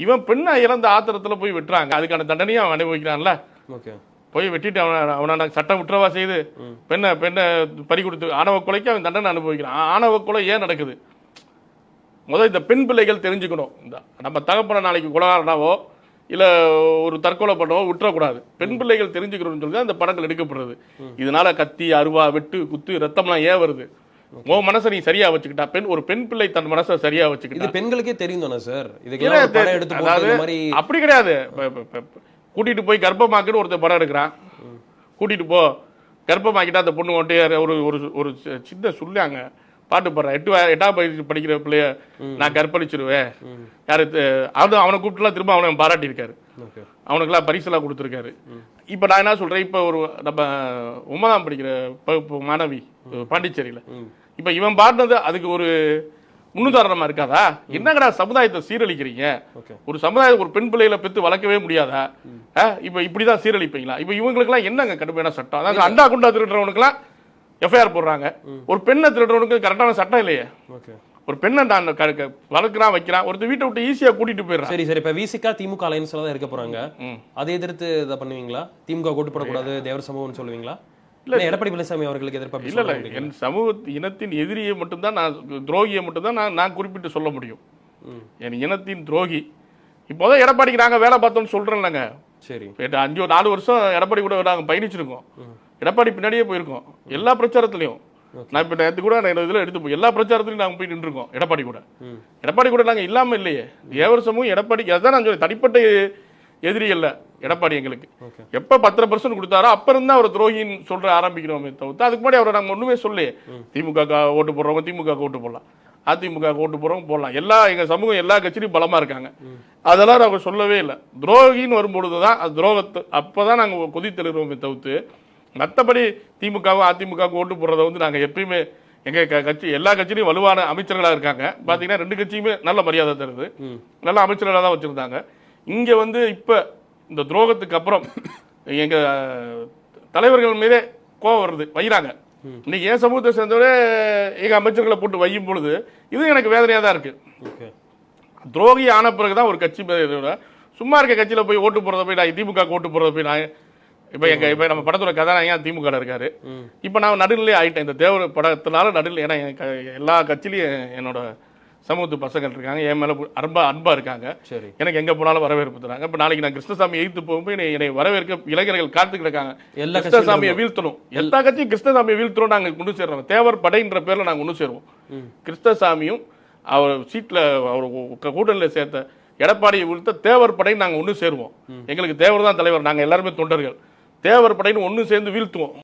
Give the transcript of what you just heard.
இவன் பெண்ணை இறந்த ஆத்திரத்துல போய் வெட்டுறாங்க, அதுக்கான தண்டனையும் அவன் அனுபவிக்கிறான்ல. போய் வெட்டிட்டு அவனை சட்டம் விட்டுறவா செய்து பெண்ணை பறி கொடுத்து ஆணவ கொலைக்கு அவன் தண்டனை அனுபவிக்கிறான். ஆணவ கொலை ஏன் நடக்குது? முதல் இந்த பெண் பிள்ளைகள் தெரிஞ்சுக்கணும். இந்த நம்ம தகப்பன நாளைக்கு கொலகாரனாவோ இல்லை ஒரு தற்கொலை பண்ணவோ விட்டுறக்கூடாது. பெண் பிள்ளைகள் தெரிஞ்சுக்கணும்னு சொல்லி தான் அந்த படங்கள் எடுக்கப்படுறது. இதனால கத்தி அருவா வெட்டு குத்து ரத்தம்லாம் ஏன் வருது? உன் மனசை நீ சரியா வச்சுக்கிட்டா, ஒரு பெண் பிள்ளை தன் மனசை சரியா வச்சுக்கிட்டா பெண்களுக்கே தெரியும் தானே சார். அப்படி கிடையாது. கூட்டிட்டு போய் கர்ப்பமாக்குன்னு ஒருத்தர் படம் எடுக்கிறான், கூட்டிட்டு போ கர்ப்பமாக்கிட்டா அந்த பொண்ணு வந்துட்டு ஒரு சின்ன சொல்லாங்க பாட்டு பாடுறேன், 8ஆம் வகுப்பு படிக்கிற பிள்ளைய நான் கற்பழிச்சிருவேன் யாரு அது அவனை கூப்பிட்டுலாம் திரும்ப அவனை பாராட்டியிருக்காரு, அவனுக்குலாம் பரிசெல்லாம் கொடுத்துருக்காரு. இப்போ நான் என்ன சொல்றேன், இப்போ ஒரு நம்ம 9ஆம் படிக்கிற மாணவி பாண்டிச்சேரியில் இப்போ இவன் பாடினது அதுக்கு ஒரு முன்னுதாரணமா இருக்காதா? என்னங்கடா சமுதாயத்தை சீரழிக்கிறீங்க? ஒரு சமுதாயம் ஒரு பெண் பிள்ளைகளை பெற்று வளர்க்கவே முடியாதா? இப்ப இப்படிதான் சீரழிப்பீங்களா? இப்ப இவங்களுக்குலாம் என்னங்க கடுமையான சட்டம்? அதாவது அண்டா குண்டா திருடுறவனுக்குலாம் எஃப்ஐஆர் போடுறாங்க, ஒரு பெண்ணை திருடுறவனுக்கு கரெக்டான சட்டம் இல்லையே. ஒரு பெண்ணை நான் வளர்க்கிறான் வைக்கிறான், ஒருத்தர் வீட்டை விட்டு ஈஸியா கூட்டிட்டு போயிடுறான். சரி சரி, இப்ப விசிகா திமுக அலைன்ஸ்ல தான் இருக்க போறாங்க, அதை எதிர்த்து இதை பண்ணுவீங்களா? திமுக கூட்டு போடக்கூடாது தேவர் சமூகம்னு சொல்லுவீங்களா? இல்ல எடப்பாடி பழனிசாமி அவர்களுக்கு எதிர்ப்பு இல்ல இல்ல, என் சமூக இனத்தின் எதிரியை மட்டும்தான் நான், துரோகியை மட்டும்தான் நான் குறிப்பிட்டு சொல்ல முடியும். என் இனத்தின் துரோகி இப்போதான் எடப்பாடிக்கு நாங்க வேலை பார்த்தோம்னு சொல்றேன்லங்க. சரி, 4 வருஷம் எடப்பாடி கூட நாங்க பயணிச்சிருக்கோம், எடப்பாடி பின்னாடியே போயிருக்கோம் எல்லா பிரச்சாரத்திலையும். நான் இப்ப நேற்று கூட இதுல எடுத்து எல்லா பிரச்சாரத்திலையும் நாங்க போய் நின்றுருக்கோம் எடப்பாடி கூட நாங்க இல்லாம இல்லையே. தேவர் சமூகம் எடப்பாடிக்கு அதான் நான் சொல்றேன், தனிப்பட்ட எதிரி இல்ல எடப்பாடி. எங்களுக்கு எப்ப 10% கொடுத்தாரோ அப்ப இருந்தா ஒரு துரோகின்னு சொல்ற ஆரம்பிக்கிறோமே தவிர்த்து அதுக்கு முன்னாடி அவரை நாங்க ஒண்ணுமே சொல்லி திமுக ஓட்டு போடுறவங்க திமுக ஓட்டு போடலாம், அதிமுக ஓட்டு போடுறவங்க போடலாம், எங்க சமூகம் எல்லா கட்சியிலும் பலமா இருக்காங்க, அதெல்லாம் நாங்க சொல்லவே இல்லை. துரோகின்னு வரும்பொழுதுதான் அது துரோகத்தை அப்பதான் நாங்க கொதித்தெழுகிறோமே தவிர்த்து மற்றபடி திமுகவும் அதிமுக ஓட்டு போடுறத நாங்க எப்பயுமே எங்க கட்சி எல்லா கட்சியிலும் வலுவான அமைச்சர்களா இருக்காங்க. பாத்தீங்கன்னா 2 கட்சியுமே நல்ல மரியாதை தருது, நல்ல அமைச்சர்களா தான் வச்சிருந்தாங்க. இங்க இப்ப இந்த துரோகத்துக்கு அப்புறம் எங்க தலைவர்கள் மீதே கோவம் வருது, வைறாங்க. இன்னைக்கு ஏன் சமூகத்தை சேர்ந்தவரே எங்க அமைச்சர்களை போட்டு வையும் பொழுது இது எனக்கு வேதனையா தான் இருக்கு. துரோகி ஆன பிறகுதான் ஒரு கட்சி சும்மா இருக்க கட்சியில போய் ஓட்டு போறத போய் நான் திமுக ஓட்டு போறத போய் நான் இப்ப நம்ம படத்தோட கதாநாயகன் திமுக இருக்காரு, இப்ப நான் நடுநிலை ஆயிட்டேன் இந்த தேவர் படத்தினால நடுநிலை. ஏன்னா எல்லா கட்சியிலையும் என்னோட சமூகத்து பசங்கள் இருக்காங்க, என் மேல அன்பா இருக்காங்க, எனக்கு எங்க போனாலும் வரவேற்பு தராங்க. இப்ப நாளைக்கு நான் கிருஷ்ணசாமி எதிர்த்து போகும்போது என்னை வரவேற்க இளைஞர்கள் காத்துக்கிட்டு இருக்காங்க. கிருஷ்ணசாமியை வீழ்த்தணும், எல்லா கட்சியும் கிருஷ்ணசாமியை வீழ்த்தணும், நாங்க கொண்டு சேர்றோம். தேவர் படைன்ற பேர்ல நாங்க ஒண்ணு சேருவோம். கிருஷ்ணசாமியும் அவர் சீட்ல அவர் கூட்டணியில சேர்த்த எடப்பாடியை வீழ்த்த தேவர் படை நாங்க ஒண்ணு சேருவோம். எங்களுக்கு தேவர் தான் தலைவர், நாங்க எல்லாருமே தொண்டர்கள். தேவர் படைன்னு ஒண்ணு சேர்ந்து வீழ்த்துவோம்.